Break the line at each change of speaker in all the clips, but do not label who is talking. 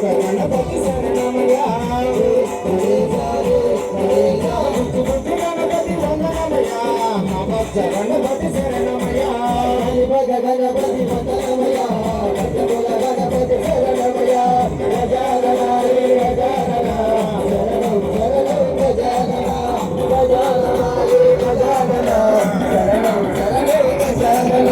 గణపతి శరణమయ్య గణపతి వందనమయ్య గణపతి శరణమయ్య గణపతి వందనమయ్య గణపతి శరణమయ్య గజానన రే గజానన శరణం శరణం గజానన గజానన రే గజానన శరణం శరణం గజానన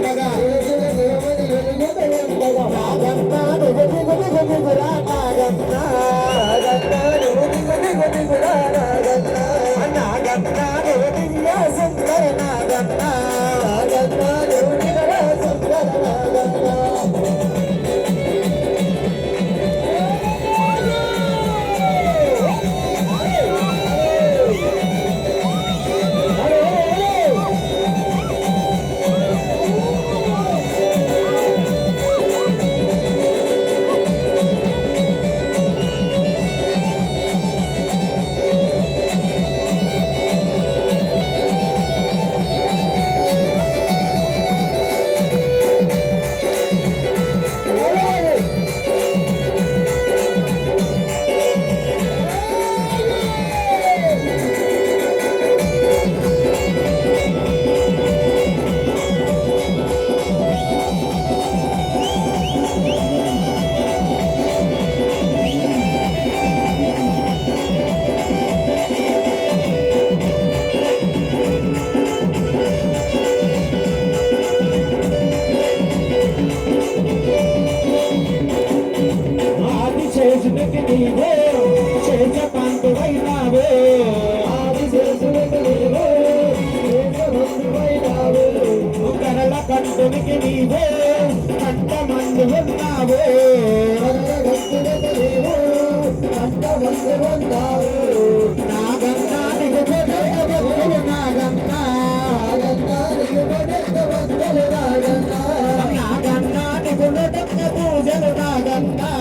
ఉండగా నాగన్నా నువ్వు దిగు దిగు దిగురా నాగన్నా నాగన్నా నువ్వు దివ్య సుందర నాగన్నా చేసునికి నీవే చేస పంతువైనావే ఆది చేసునికి నీవే చేస పంతువైనావే కరల కంటునికి నీవే కంట మందు ఉన్నావే కంటునికి నీవే కంట మందు ఉన్నావే నాగన్నా నీకు కొడెత్తవద్దులు నాగన్నా నాగన్నా నీకు కొడెత్తవద్దులు నాగన్నా నాగన్నా నీకు నొడక్క పూజలు నాగన్నా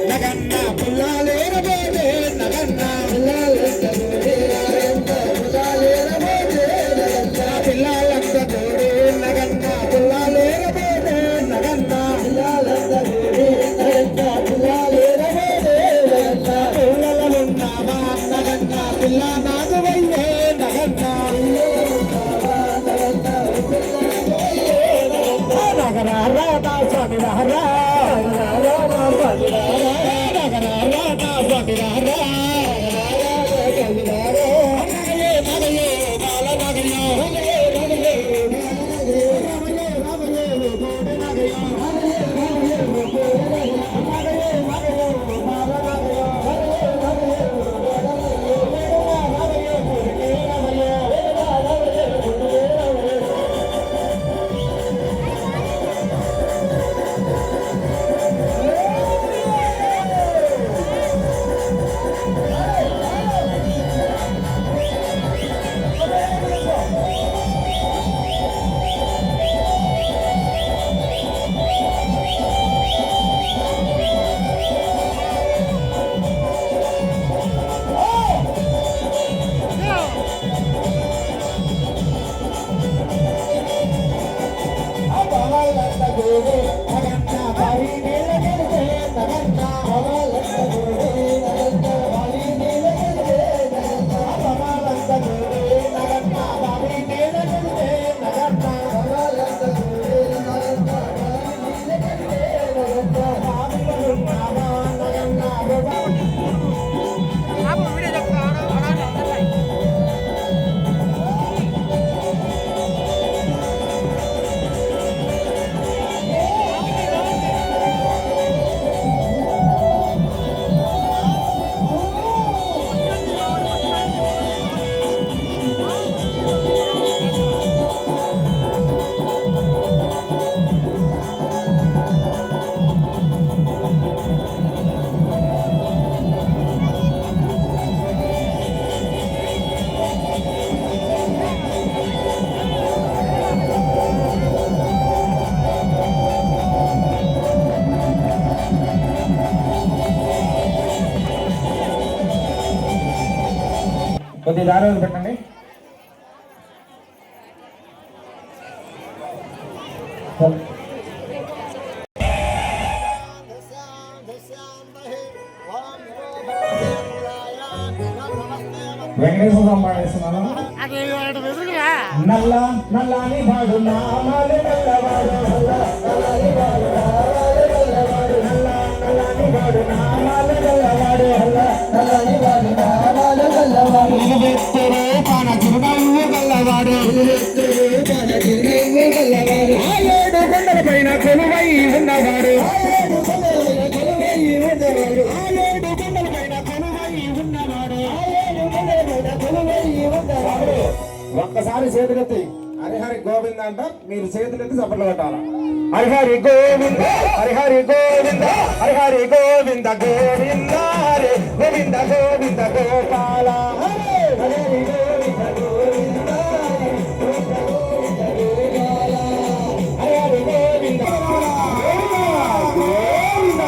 నగన్న
కొద్ది దారి పెట్టండి. వెంకటేశ్వర స్వామి పాడేస్తున్నాను. నల్ల నల్లని వాడు నామాలు నల్లవాడు నల్లని వాడు నామాలు నల్లవాడు నల్లని వాడు నామాలు నల్లవాడు పాన చిరునవ్వు గల్లవాడు ఏడు కొండల పైన కొలువై ఉన్నవాడు ఒక్కసారి చేతులెత్తి హరిహరి గోవింద అంట మీరు చేతులెత్తి చప్పట్లు కొట్టాల. హరిహరి గోవింద హరిహరి గోవింద హరిహరి గోవింద గోవింద హరి గోవింద గోవింద గోపాల హరి గోవింద గోవింద హరి గోవింద గోవింద.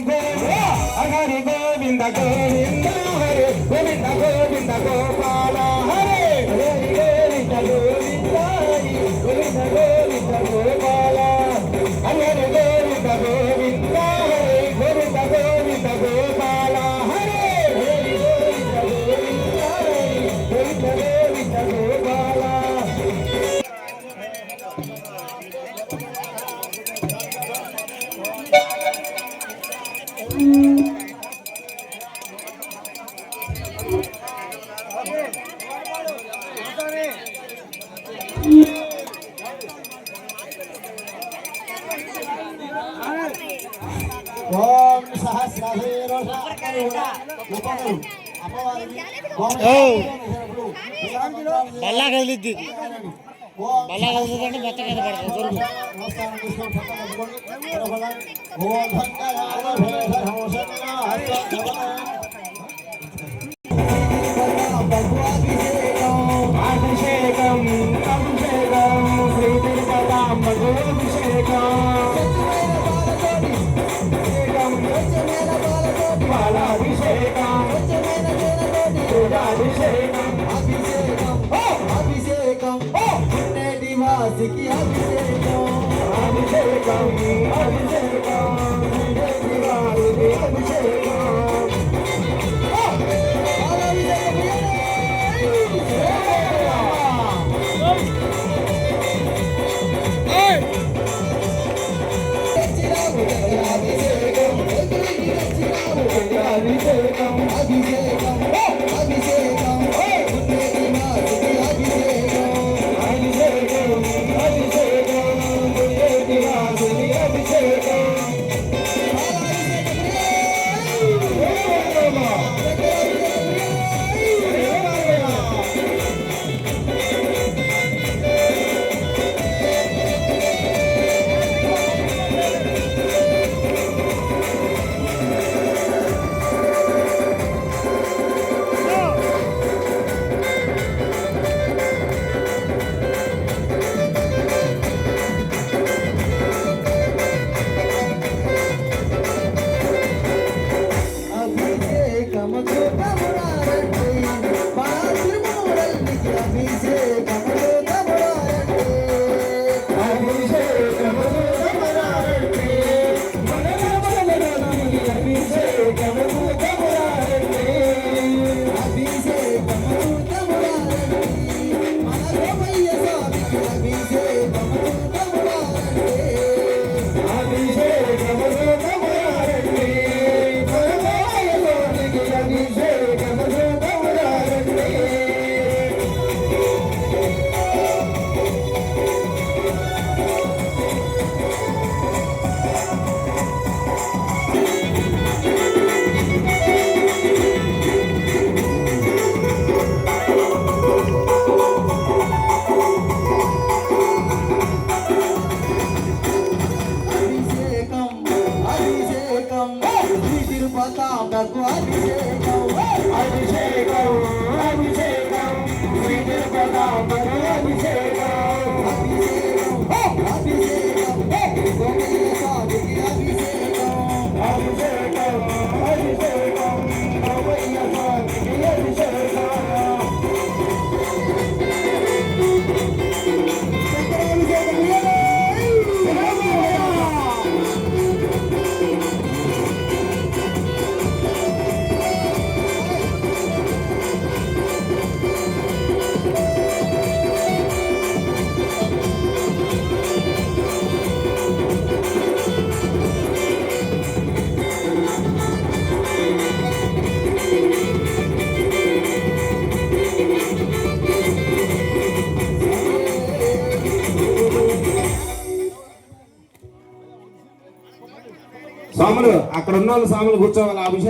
హరి గోవింద గోవింద హరి గోవింద గోవింద గోపాల హరే హరి గోవింద గోవింద హరి గోవింద గోవింద గోపాల హరి గోవింద గోవింద హరి గోవింద గోవింద గోపాల హరే హరి గోవింద గోవింద హరి గోవింద గోవింద గోపాల.
ఓం సహస్రశీర్ష ఉపనరు అపవాది
బల్లా కదిలిద్ది బల్లా కదులుతుంటే మెత్త కింద పడుతుంది
అభిషేకం అభిషేకం శ్రీ తిరుపతాంబగోభిషేకం పాలాభిషేకం అభిషేకం
అభిషేకం నివాసికి అభిషేకం
అభిషేకం అభిషేకం అభిషేకం అభిషేకం
అభిషేకం అభిషేకం అభిషేకం
అభిషేకం అభిషేకం దివాసుని అభిషేకం
తిరుపతాంబకు అభిషేకం
అభిషేకం అభిషేకం శ్రీ తిరుపతాంబకు అభిషేకం
అభిషేకం గోవింద స్వామికి అభిషేకం
అభిషేకం అభిషేకం గోవింద స్వామికి అభిషేకం స్వాములు అక్కడ ఉన్న వాళ్ళు స్వాములు కూర్చోవాలి అభిషేకం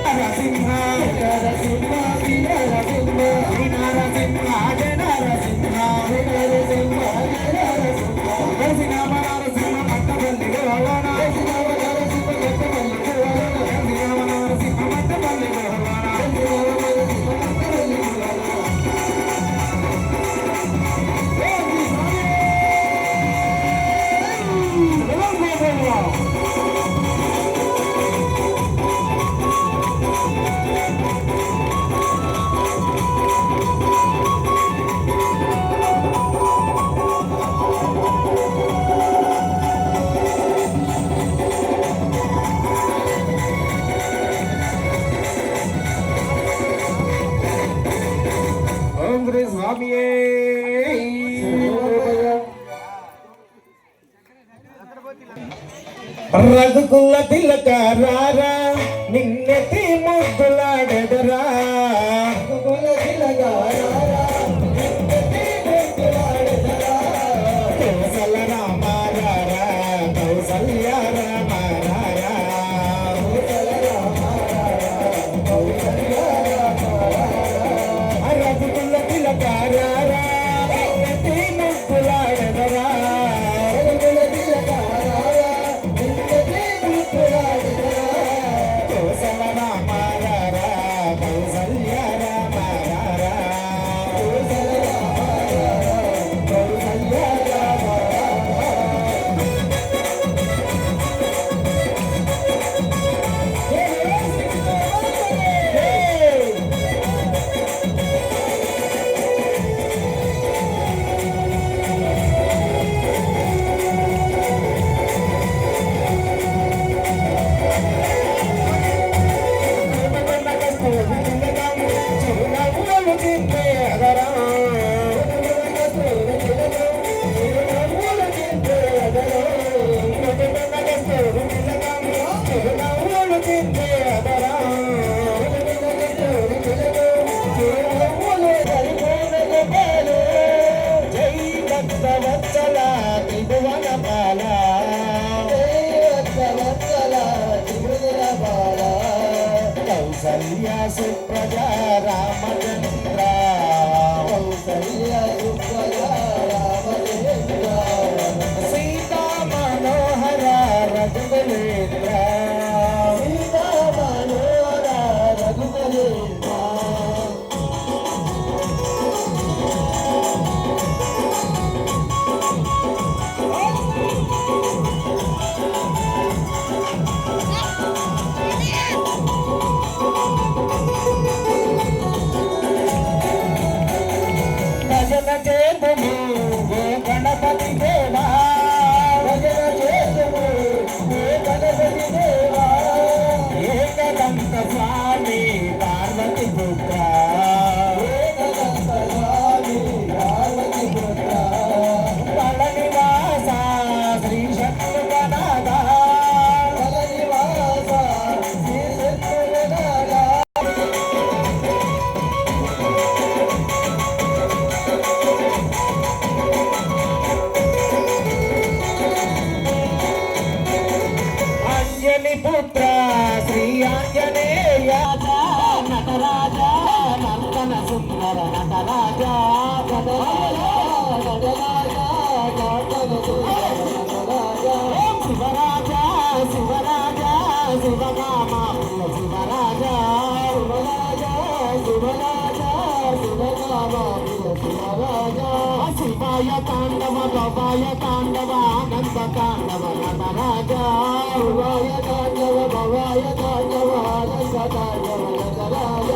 నరసింహ నరసింహ నరసింహ నరసింహ నరసింహ నరసింహ నరసింహ నరసింహ మట్టపల్లి గోవాన నరసింహ మట్టపల్లి గోవాన రఘుకుల తిలక రారా నిన్నెతి ముద్దులాడెదరా
రఘుకుల తిలక రారా నిన్నెతి ముద్దులాడెదరా
కౌసల రామ రారా కౌసల్య రామ రారా
కౌసల రామ రారా కౌసల్య రామ రారా
రఘుకుల తిలక రారా నిన్నెతి ముద్దులాడెదరా
రఘుకుల తిలక రారా నిన్నెతి ముద్దులాడెదరా
కౌసల రామ రారా కౌసల్య రామ రారా
కౌసల రామ రారా కౌసల్య రామ
జై భక్తవత్సల త్రిభువన పాల కౌసల్య సుప్రజ రామచంద్ర సీతా మనోహర రఘువరేంద్ర భజన చేతుము ఓ గణపతి దేవా భజన చేతుము ఓ గణపతి దేవా ఏకదంత స్వామి పార్వతి పుత్ర పళనివాస శ్రీ శక్తిగణాధ అంజలి పుత్ర శ్రీ ఆంజనేయ నటరాజ నర్తన సుందర నటరాజ శివరాజ శివరాజ శివగామ శివరాజ శివాయ తాండవ భవాయ తాండవ ఆనంద తాండవ నటరాజ
భవాయ తాండవ భవాయ తాండవ ఆనంద తాండవ నటరాజ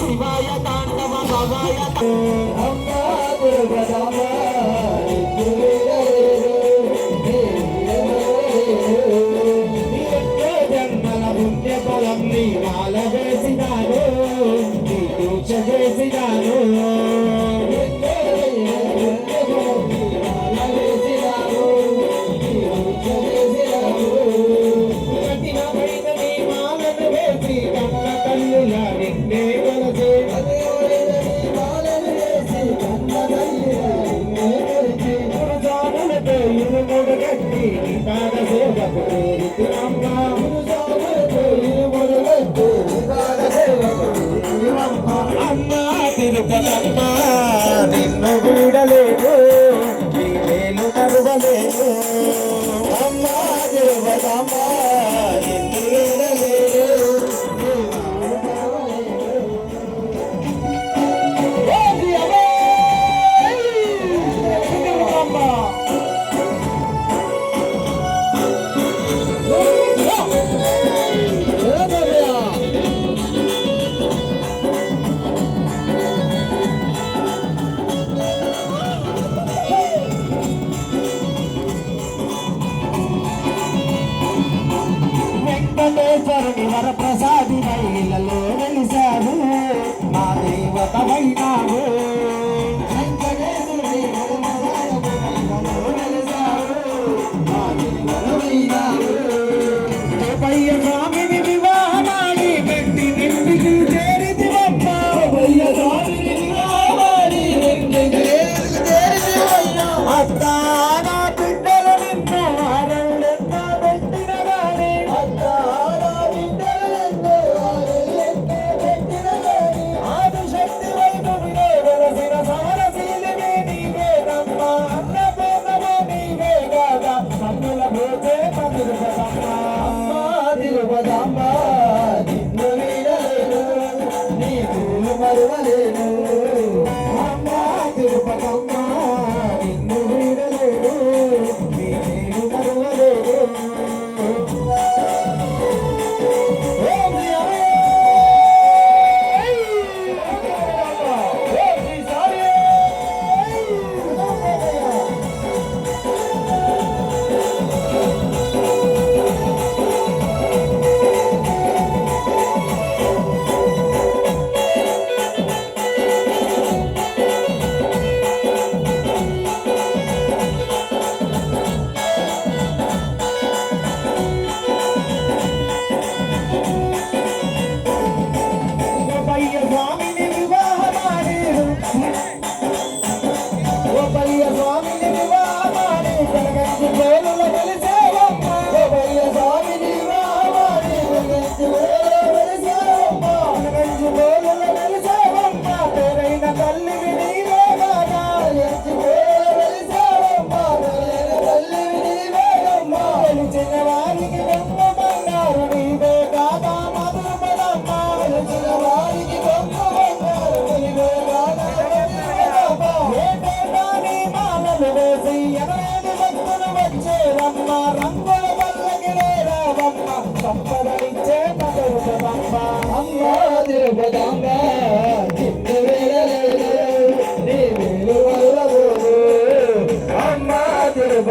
శివాయ తాండవ భవాయ జన్మల పుణ్య ఫలం నీ మాల వేసినాను నీ దీక్ష చేసినాను కఠినమైన నీ మాలను వేసి కన్న కన్నుల నిన్నే వలసే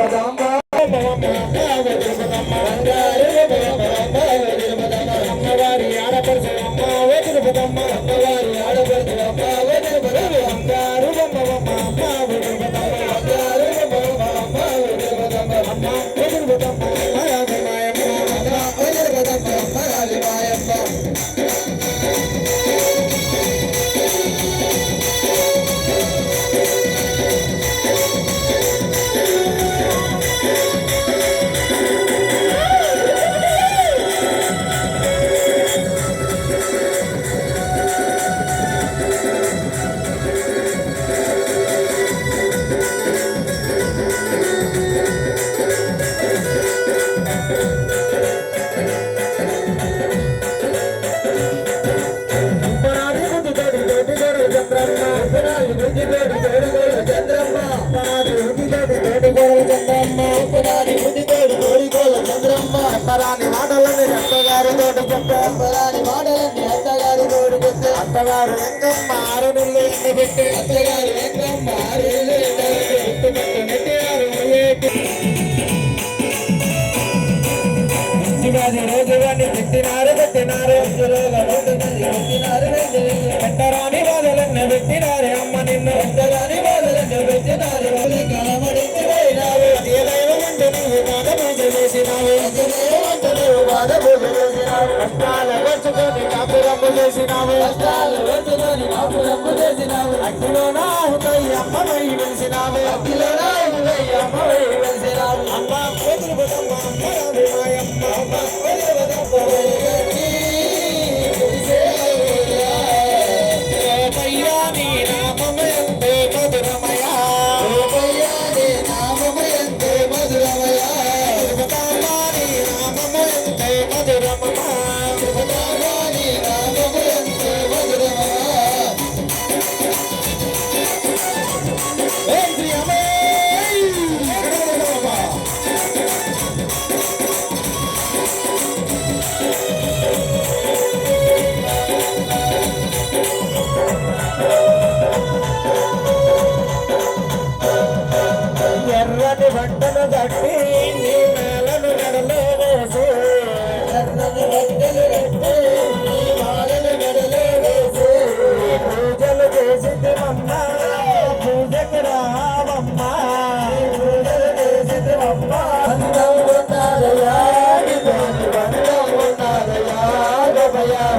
తిరుపతమ్మ బంగారు
అమ్మవారి ఆడపడుచు అమ్మ ఓ తిరుపతమ్మ
అమ్మవారి ఆడపడుచు అమ్మ ఓ తిరుపతమ్మ
బంగారు బొమ్మ అమ్మ ఓ తిరుపతమ్మ
బంగారు అమ్మ ఓ తిరుపతమ్మ
అమ్మ ఓ తిరుపతమ్మ మాయామి మాయమ్మ
అమ్మ ఓ తిరుపతమ్మ మరాలి మాయమ్మ
ఉప్పరాది ముందు తోడి తోటి గోరు చంద్రమ్మ
ఉప్పరాది ముందు తోడి తోడి గోరు చంద్రమ్మ
ఉప్పరాది ముందు తోటి తోటి గోరు చంద్రమ్మ
ఉప్పరాది ముందు తోడి తోడి గోరు చంద్రమ్మ
అత్తరాని మాటలని అత్తగారి తోటి చెప్పే
అప్పరాని మాటలన్నీ అత్తగారి తోడు చెప్తే
అత్తగారు వెంకమ్మ ఆరు నెలలు ఎండ పెట్టి
అత్తగారి వెంకమ్మ ఆరేళ్ళు ఎండబెట్టి
పుట్టుమట్టు నెట్టినారు ఏటి శివాజీ రోజుగాని పెట్టినారు పెట్టినారు పెట్టరాని బాధలన్న పెట్టినారే అమ్మ నిన్ను
ఎంతగాని బాధలను పెట్టినారు కలమడించి పోయినారు
ఏ దైవం అంటే నువ్వు బాధ పూజ చేసినావు
బాధ పూజ చేసినారు
కష్టాల వచ్చుకొని కాపురమ్ము చేసినావు
కష్టాలు వచ్చుకొని మాకు రప్పు చేసినావు
అగ్గిలో నా హృదయ అమ్మవై వెలిసినావు
అగ్గిలో నాయుడై అమ్మవై వెలిసినావు
అమ్మ పోతురుపదమ్మ అమ్మరావి మాయమ్మ అమ్మ రూపయ్యా నీ నామమయంతే మధురమయా తిరుపతమ్మ నీ నామమయంతే మధురమమా ఓం శ్రీ అమ్మే ఎర్రని బట్టలు కట్టి నీ మేలను నడలో వేసి పూజలు చేసింది మమ్మ పూజకు రావమ్మ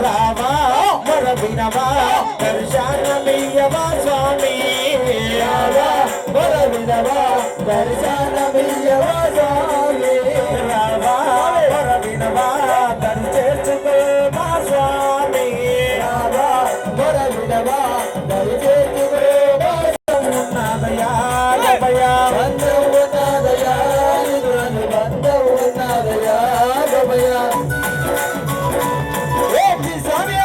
రావా మర వినవా దర్శనమియ్యవా స్వామి రావా మర వినవా దర్శనమియ్యవా స్వామి రావా మర వినవా దరి చేర్చుకో మా స్వామి రావా మర వినవా దరి చేర్చుకో మా ఉన్నదయా గభయా ఓం స్వామి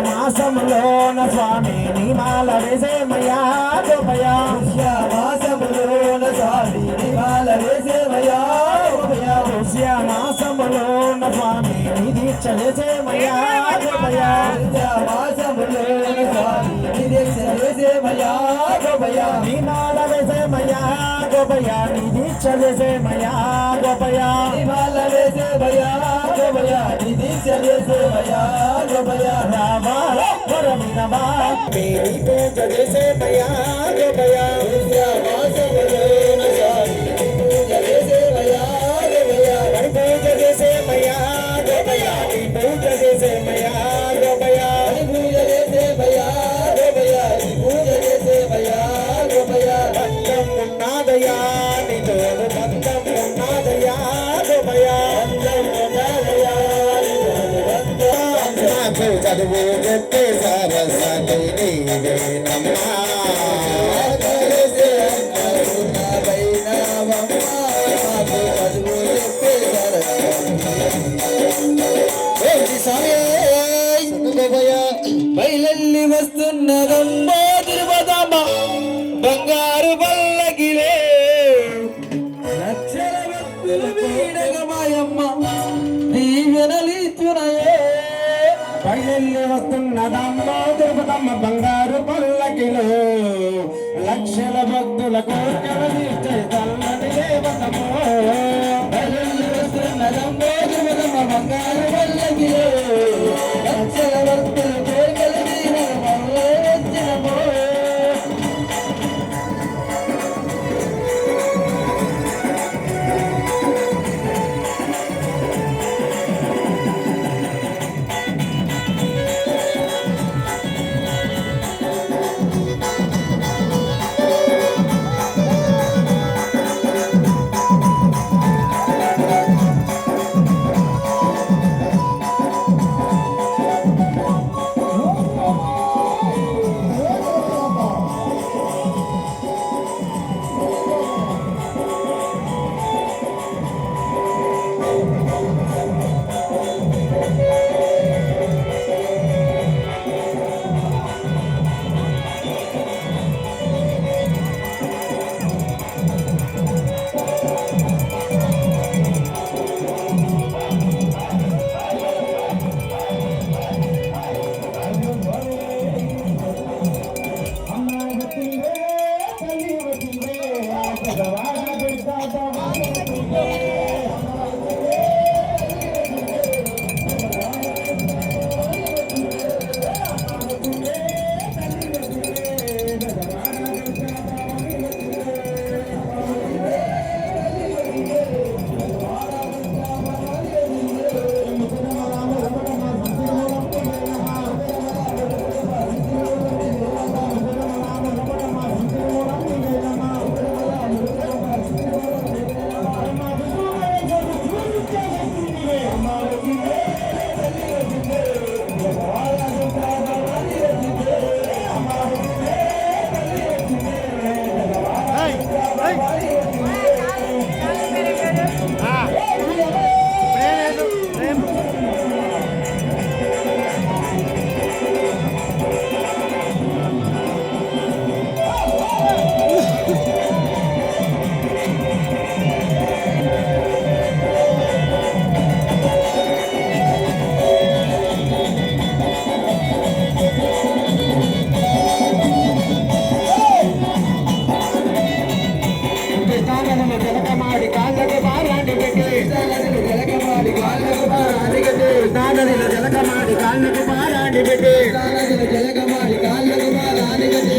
మాసములోన స్వామి నిమాల వేసేమయ్యా గోపయా
మాసములోన స్వామి నివాళ వేసేవయా
మాసములోన స్వామి దీక్ష చేసేమయ్యా గోపయా
మాసములోన స్వామి దీక్ష వేసేవయా
నిమాల వేసేమయ్యా గోపయా నీ దీక్ష చేసేమయ్యా గోపయా
నివాళ వేసేవయా దీక్ష వేసేవయా
రావా వరమినవా మేరీ పూజ చేసేమయ్యా గోపయా
మాసములోన స్వామి పూజ వేసేవయా
హరి పూజ చేసేమయ్యా గోపయా నీ పూజ చేసేమయ్యా గోపయా
పూజ వేసేవయా పూజ వేసేవయా
బంధం ఉన్నదయా నీ తోడు బంధం ఉన్నదయా గోపయా నాకు చదువు చెప్పే సరస్వతి నీవేనమ్మా రాధమ్మ తిరుపతమ్మ బంగారు పల్లకిలో లక్షల భక్తుల కోరికలు తీర్చే చల్లని దేవతమో
వస్తున్నదమ్మో తిరుపతమ్మ బంగారు పల్లకిలో లక్షల భక్తుల కోరికలు తీర్చినమో.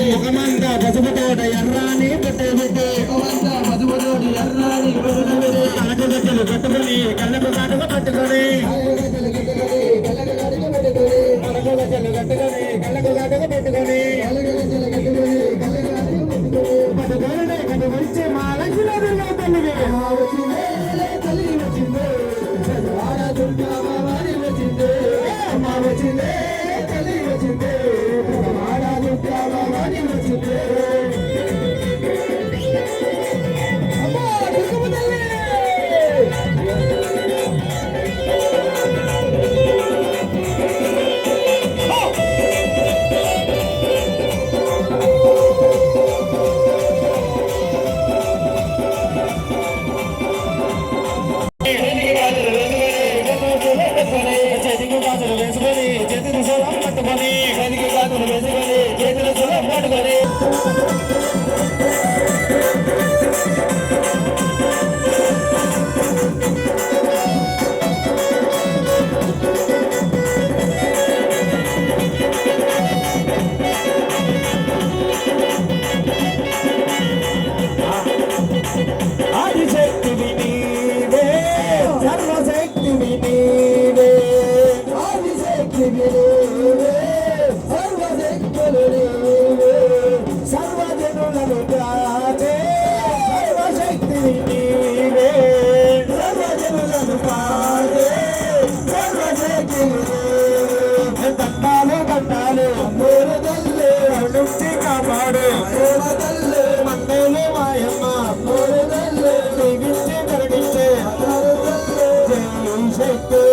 ముఖమంతా పసుపు తోట ఎర్రాని పెట్టేబెట్టి కాటుగట్టలు కట్టుకొని కళ్ళకు కాటుక పట్టుకొని కళ్ళకు కట్టుకొని కళ్ళకు కాటుక పెట్టుకొని పట్టుకొని కట్టు వచ్చి మా లక్ష్మీ తల్లివి చేతికి గాజులు వేసుకొని చేతులు సోలం పట్టుకొని చేతికి గాజులు వేసుకొని చేతులు సోలం పట్టుకొని ఆదిశక్తివి నీవే సర్వశక్తివి నీవే సర్వజనులను కాచే సర్వశక్తివి నీవే సర్వజనులను కాచే సర్వశక్తివి దండాలు దండాలు మూలదల్లే నుంచి కాపాడు మూలదల్లే మండలు మాయమ్మ మూలదల్లే దీవించి కరుణించే జై శక్తి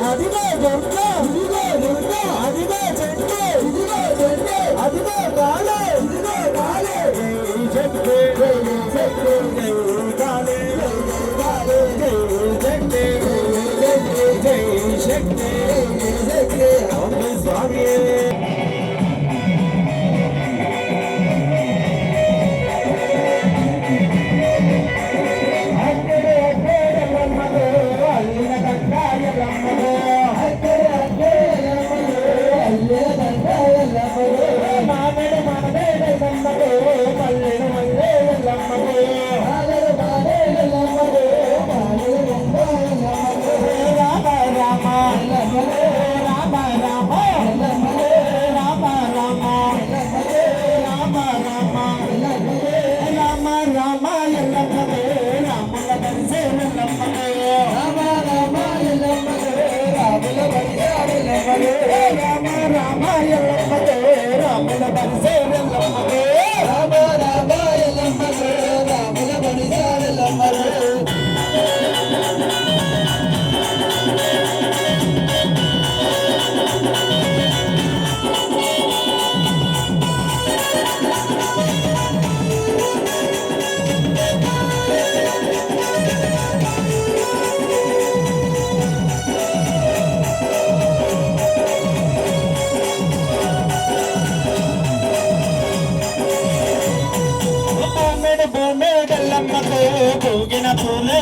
అదిగో దుర్గా ఇదిగో దుర్గా అదిగో చెట్టు ఇదిగో చెట్టు అదిగో రాలే ఇదిగో రాలే జై శక్తి జై శక్తి జై స్వామియే పూగిన పూలే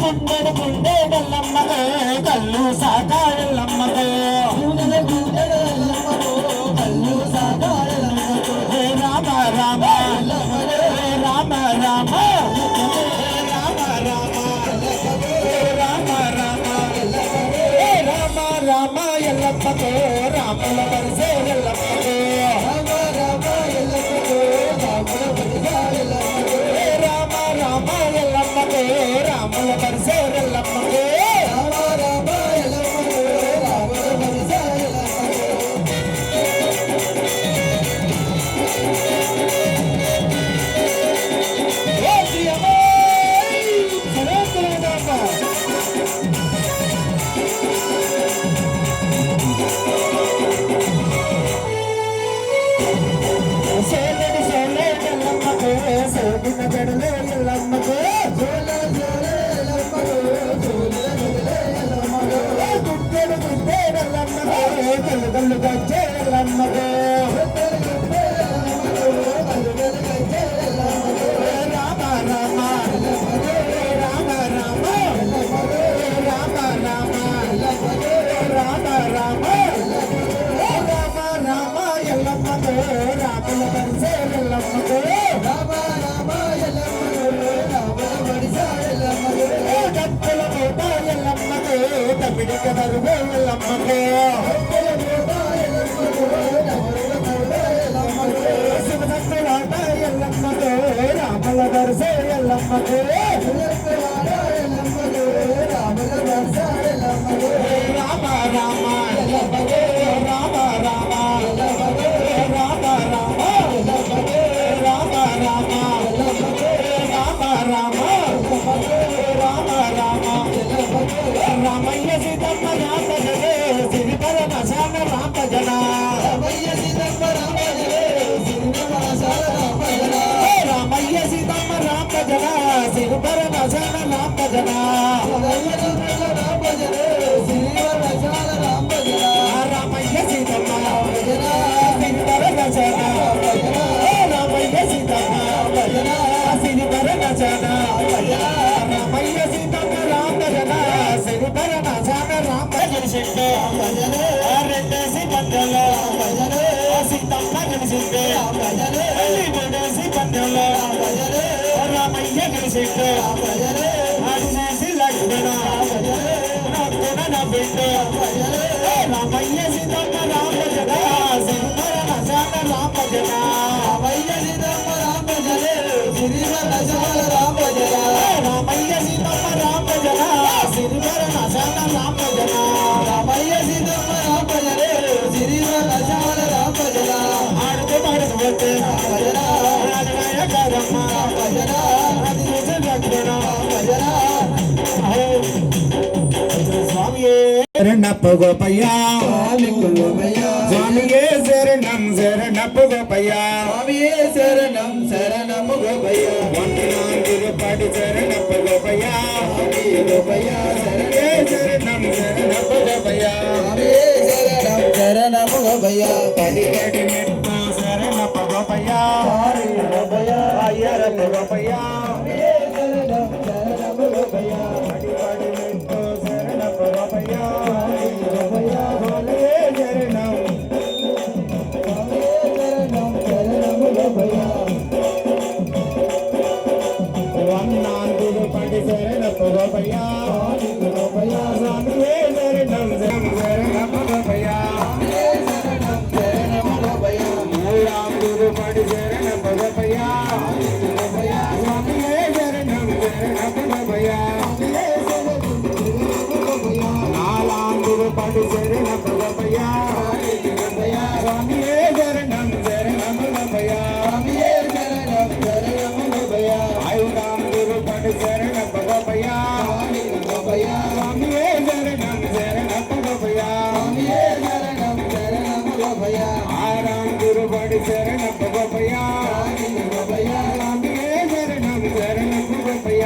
గుండెడు గుండెడల్లమ్మకు కళ్ళు సాకాయల్లమ్మకు రామ రామ రామ రామ రామ ఎల్లమ్మకు రాముల వరిసే ఎల్లమ్మకు రామ రామ ఎల్లమ్మకు రాముల వరిసే ఎల్లమ్మకు రామయ్య సీతమ్మ రామ జనే సిరిపర మసాన రామ జనా రామయ్య సీతమ్మ రామ జనే సిరిపర మసాన రామ జనా రామయ్య సీతమ్మ రామ జనా సిరిపర మసాన రామ జనా రామయ్య సీతమ్మ రామ జనే సిరిపర మసాన రామ జనా రామయ్య సీతమ్మ రామ జనా సిరిపర మసాన రామ జనా రామయ్య సీతమ్మ రామ జనా సిరిపర మసాన రామ జనా రామయ్య సీతమ్మ రామ జనా సిరిపర మసాన రామ గెలిసిందే రెండేసి పందెంలో సీతమ్మ గెలిసిందే మూడేసి పందెంలో రామయ్య గెలిసిందే అడినేసి లగ్న నవ్విందే రామయ్య సీతమ్మ రామ జనా సిరిపర మసాన రామ జనా రామయ్య సీతమ్మ రామ జనే సిరిపర మసాన రామ జనా రామయ్య సీతమ్మ రామ జనా సిరిపర మసాన రామ జనా రామయ్య సీతమ్మ రామ జనే సిరిపర మసాన రామ జనా ఆడుతూ పాడుతూ వస్తే భజనా రాజనాయ కారమ్మ భజనా అది చేసే లగ్న భజనా స్వామియే శరణప్ప గోపయ్య స్వామియే శరణం శరణప్ప గోపయ్య
స్వామియే శరణం శరణము గోపయ్య
వందనాలు పడి శరణప్ప గోపయ్య
స్వామి గోపయ్య
ఏ శరణం శరణప్ప గోపయ్య
శరణము గోపయ్య
పడి పడి మెట్టు శరణప్ప గోపయ్య
స్వామి గోపయ్య
అయ్యరప్ప గోపయ్య
శరణము గోపయ్య
పడి పడి మెట్టు శరణప్ప గోపయ్య
గోపయ్య
ఏ శరణం
శరణము గోపయ్య
వన్నాంతులు పడి శరణప్ప గోపయ్య
గోపయ్య
స్వామి ఏ శరణం శరణప్ప గోపయ్య
శరణము గోపయ్య
మూడాంతులు పడి శరణప్ప గోపయ్య స్వామి ఏ శరణం శరణప్ప గోపయ్య నాలాంతులు పడి శరణప్ప గోపయ్య స్వామి ఏ శరణం శరణప్ప గోపయ్య ఐదాంతులు పడి శరణప్ప గోపయ్య స్వామి ఏ శరణం శరణప్ప గోపయ్య ఆరాంతులు పడి శరణప్ప గోపయ్య స్వామి ఏ శరణం శరణప్ప గోపయ్య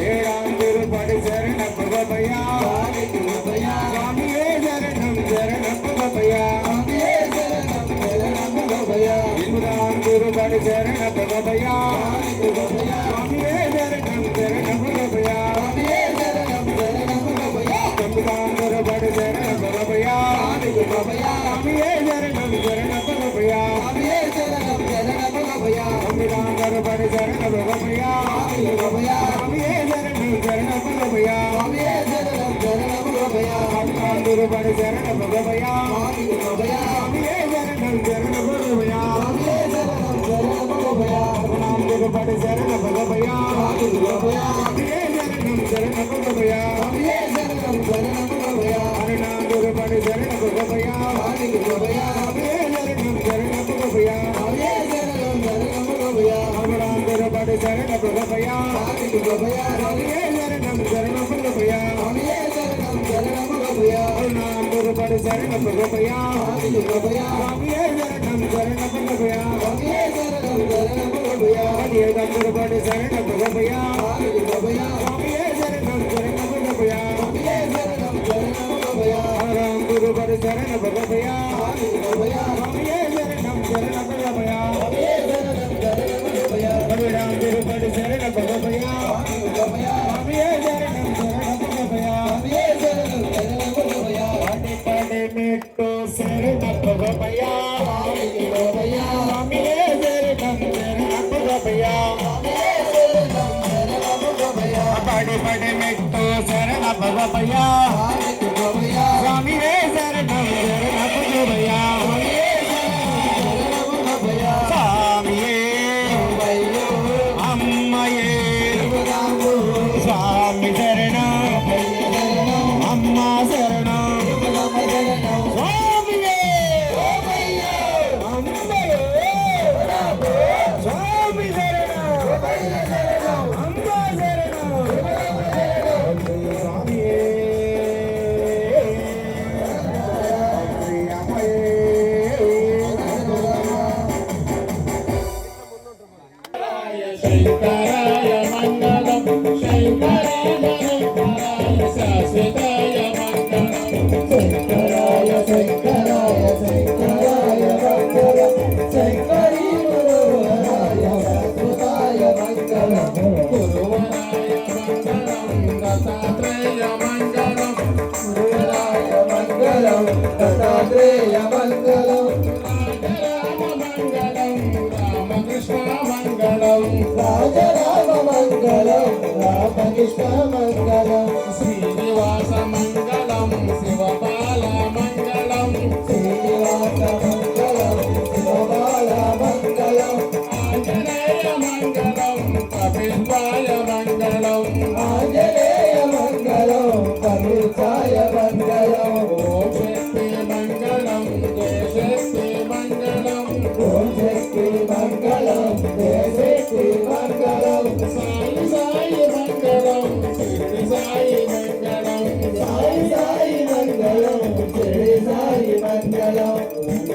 ఏడాంతులు పడి శరణప్ప గోపయ్య స్వామి ఏ శరణం శరణప్ప గోపయ్య ఎనిమిదాంతులు పడి శరణప్ప గోపయ్య స్వామి ఏ శరణం శరణప్ప గోపయ్య తొమ్మిదాంతులు పడి శరణప్ప గోపయ్య స్వామి ఏ శరణం శరణప్ప గోపయ్య తొమ్మిదాంతులు పడి శరణప్ప గోపయ్య స్వామి ఏ శరణం శరణప్ప గోపయ్య పద్నాలుగు పడి శరణప్ప గోపయ్య స్వామి ఏ శరణం శరణప్ప గోపయ్య పద్నాలుగు పడి శరణప్ప గోపయ్య స్వామి ఏ శరణం శరణప్ప గోపయ్య పద్నాలుగు పడి శరణప్ప గోపయ్య స్వామి ఏ శరణం శరణప్ప గోపయ్య పద్నాలుగు పడి శరణప్ప గోపయ్య స్వామి ఏ శరణం శరణప్ప గోపయ్య పద్నాలుగు పడి శరణప్ప గోపయ్య స్వామి ఏ శరణం శరణప్ప గోపయ్య పదిహేడు పడి శరణప్ప గోపయ్య స్వామి ఏ శరణం శరణప్ప గోపయ్య పదహారు పడి శరణప్ప గోపయ్య స్వామి ఏ శరణం శరణప్ప గోపయ్య పదిహేడు పడి శరణప్ప గోపయ్య స్వామి ఏ శరణం శరణప్ప గోపయ్య పడి పడి మెట్టు శరణప్ప గోపయ్య స్వామి ఏ శరణం శరణప్ప గోపయ్య పడి పడి మెట్టు శరణప్ప గోపయ్య స్వామి ఏ శరణం శరణప్ప గోపయ్య స్వామియే అమ్మయే స్వామి శరణం అమ్మ శరణం స్వామియే అమ్మయే స్వామి శరణం అమ్మ శరణం స్వామియే
శంకరాయ మంగళం శంకరాయ శంకరాయ శాశ్వతాయ మంగళం
శంకరాయ శంకరాయ శంకరాయ మంగళం శంకరీ గురువరాయ శాశ్వతాయ మంగళం
గురువరాయ మంగళం దత్తాత్రేయ మంగళం
గురువరాయ మంగళం దత్తాత్రేయ మంగళం
రాజరామ మంగళం రామకృష్ణ మంగళం
రాజరామ మంగళం రామకృష్ణ మంగళం
శ్రీనివాస మంగళం శివపాల మంగళం
శ్రీనివాస మంగళం శివబాల మంగళం
ఆంజనేయ మంగళం కపిత్వాయ మంగళం
ఆంజనేయ మంగళం కవితాయ మంగళం
ఓం శక్తి మంగళం జయ శక్తి మంగళం
ఓం శక్తి మంగళం జయ శక్తి మంగళం
సాయి సాయి మంగళం శక్తి సాయి మంగళం
సాయి సాయి మంగళం జయ సాయి మంగళం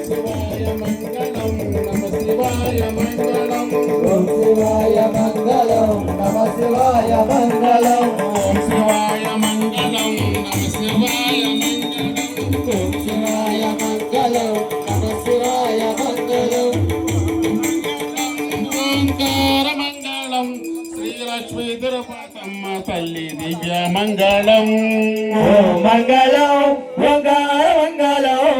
శివాయ మంగళం నమ శివాయ మంగళం
ఓం శివాయ మంగళం నమ శివాయ మంగళం
ఓం శివాయ మంగళం నమ శివాయ మంగళం
ఓం శివాయ మంగళం నమ శివాయ మంగళం
ఓంకార మంగళం శ్రీలక్ష్మీ తిరుపతమ్మ తల్లి దివ్య మంగళం
మంగళం ఓంకార మంగళం